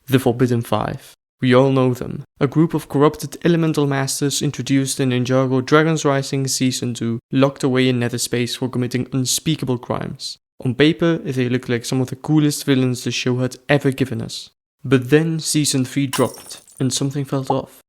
The Forbidden Five. We all know them. A group of corrupted elemental masters introduced in Ninjago Dragon's Rising Season 2, locked away in nether space for committing unspeakable crimes. On paper, they look like some of the coolest villains the show had ever given us. But then Season 3 dropped, and something felt off.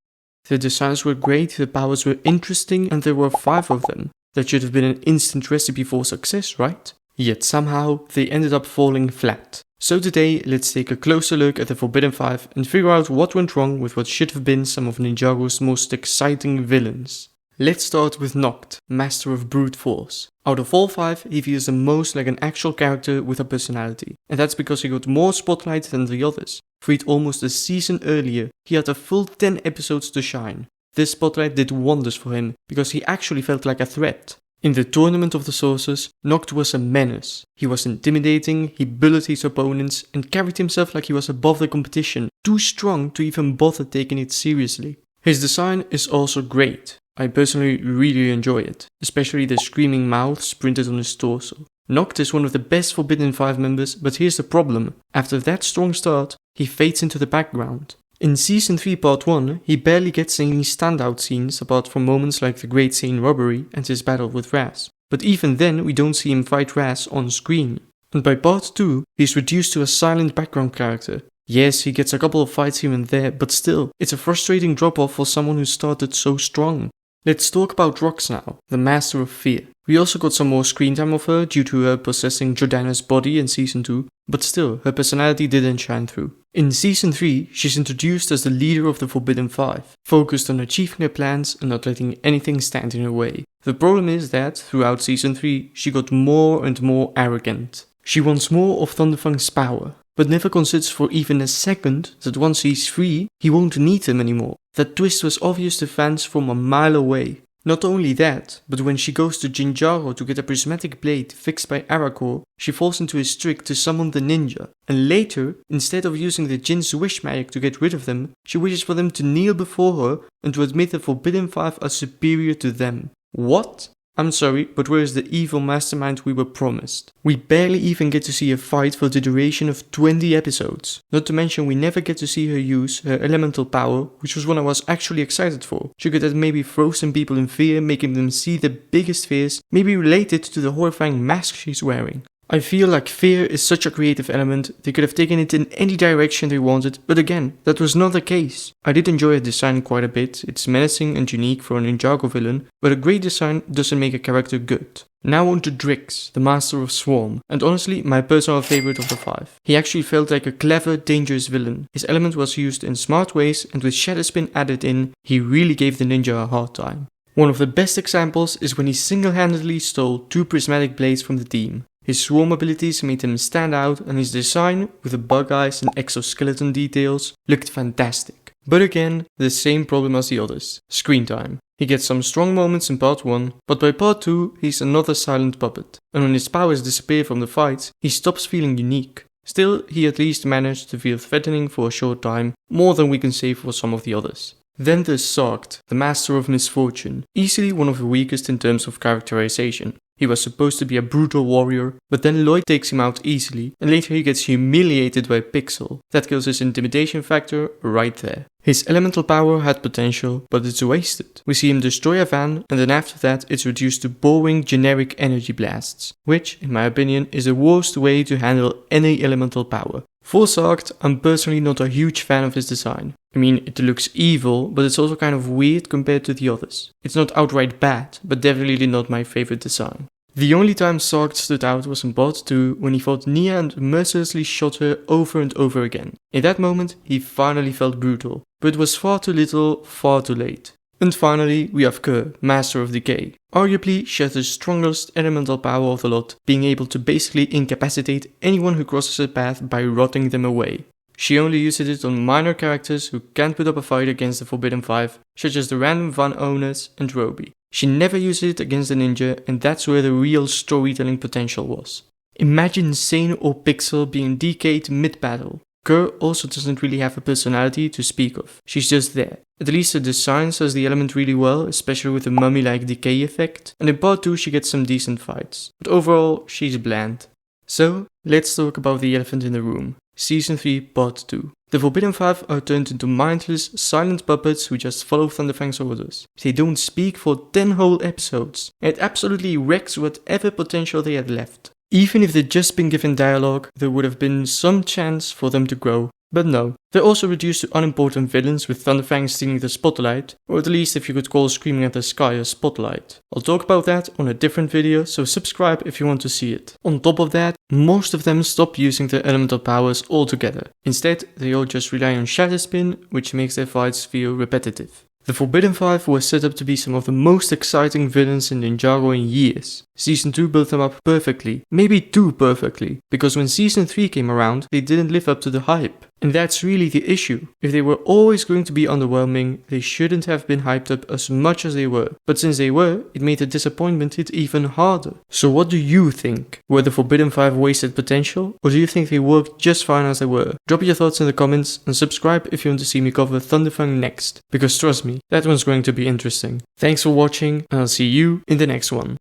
The designs were great, the powers were interesting, and there were 5 of them. That should have been an instant recipe for success, right? Yet somehow, they ended up falling flat. So today, let's take a closer look at the Forbidden Five and figure out what went wrong with what should have been some of Ninjago's most exciting villains. Let's start with Nokt, Master of Brute Force. Out of all 5, he feels the most like an actual character with a personality, and that's because he got more spotlight than the others. Freed almost a season earlier, he had a full 10 episodes to shine. This spotlight did wonders for him, because he actually felt like a threat. In the Tournament of the Sources, Nokt was a menace. He was intimidating, he bullied his opponents, and carried himself like he was above the competition, too strong to even bother taking it seriously. His design is also great. I personally really enjoy it, especially the screaming mouths printed on his torso. Nokt is one of the best Forbidden Five members, but here's the problem. After that strong start, he fades into the background. In Season 3 Part 1, he barely gets any standout scenes apart from moments like the Great Sane robbery and his battle with Raz. But even then, we don't see him fight Raz on screen. And by Part 2, he's reduced to a silent background character. Yes, he gets a couple of fights here and there, but still, it's a frustrating drop-off for someone who started so strong. Let's talk about Drix now, the Master of Fear. We also got some more screen time of her due to her possessing Jordana's body in Season 2, but still, her personality didn't shine through. In Season 3, she's introduced as the leader of the Forbidden Five, focused on achieving her plans and not letting anything stand in her way. The problem is that, throughout Season 3, she got more and more arrogant. She wants more of Thunderfang's power, but never considers for even a second that once he's free, he won't need him anymore. That twist was obvious to fans from a mile away. Not only that, but when she goes to Jinjaro to get a prismatic blade fixed by Aragorn, she falls into his trick to summon the ninja, and later, instead of using the Jin's wish magic to get rid of them, she wishes for them to kneel before her and to admit the Forbidden Five are superior to them. What? I'm sorry, but where is the evil mastermind we were promised? We barely even get to see a fight for the duration of 20 episodes. Not to mention we never get to see her use her elemental power, which was one I was actually excited for. She could have maybe frozen people in fear, making them see the biggest fears, maybe related to the horrifying mask she's wearing. I feel like fear is such a creative element, they could have taken it in any direction they wanted, but again, that was not the case. I did enjoy her design quite a bit, it's menacing and unique for a Ninjago villain, but a great design doesn't make a character good. Now on to Drix, the Master of Swarm, and honestly my personal favorite of the 5. He actually felt like a clever, dangerous villain. His element was used in smart ways, and with Shadow Spin added in, he really gave the ninja a hard time. One of the best examples is when he single-handedly stole 2 prismatic blades from the team. His swarm abilities made him stand out, and his design, with the bug eyes and exoskeleton details, looked fantastic. But again, the same problem as the others, screen time. He gets some strong moments in Part 1, but by Part 2 he's another silent puppet, and when his powers disappear from the fights, he stops feeling unique. Still, he at least managed to feel threatening for a short time, more than we can say for some of the others. Then there's Zarkt, the Master of Misfortune, easily one of the weakest in terms of characterization. He was supposed to be a brutal warrior, but then Lloyd takes him out easily, and later he gets humiliated by Pixel. That kills his intimidation factor right there. His elemental power had potential, but it's wasted. We see him destroy a van, and then after that it's reduced to boring generic energy blasts, which, in my opinion, is the worst way to handle any elemental power. For Zarkt, I'm personally not a huge fan of his design. I mean, it looks evil, but it's also kind of weird compared to the others. It's not outright bad, but definitely not my favorite design. The only time Zarkt stood out was in Part 2 when he fought Nia and mercilessly shot her over and over again. In that moment, he finally felt brutal, but it was far too little, far too late. And finally, we have Kerr, Master of Decay. Arguably, she has the strongest elemental power of the lot, being able to basically incapacitate anyone who crosses her path by rotting them away. She only uses it on minor characters who can't put up a fight against the Forbidden Five, such as the random Van Ones and Roby. She never uses it against the ninja, and that's where the real storytelling potential was. Imagine Sane or Pixel being decayed mid-battle. Kerr also doesn't really have a personality to speak of, she's just there. At least the design says the element really well, especially with the mummy-like decay effect, and in Part 2 she gets some decent fights, but overall she's bland. So, let's talk about the elephant in the room. Season 3 Part 2. The Forbidden Five are turned into mindless, silent puppets who just follow Thunderfang's orders. They don't speak for 10 whole episodes. It absolutely wrecks whatever potential they had left. Even if they'd just been given dialogue, there would have been some chance for them to grow. But no, they're also reduced to unimportant villains with Thunderfang stealing the spotlight, or at least if you could call screaming at the sky a spotlight. I'll talk about that on a different video, so subscribe if you want to see it. On top of that, most of them stop using their elemental powers altogether. Instead, they all just rely on Shatter Spin, which makes their fights feel repetitive. The Forbidden Five were set up to be some of the most exciting villains in Ninjago in years. Season 2 built them up perfectly, maybe too perfectly, because when Season 3 came around, they didn't live up to the hype. And that's really the issue. If they were always going to be underwhelming, they shouldn't have been hyped up as much as they were. But since they were, it made the disappointment hit even harder. So what do you think? Were the Forbidden Five wasted potential? Or do you think they worked just fine as they were? Drop your thoughts in the comments and subscribe if you want to see me cover Thunderfang next. Because trust me, that one's going to be interesting. Thanks for watching and I'll see you in the next one.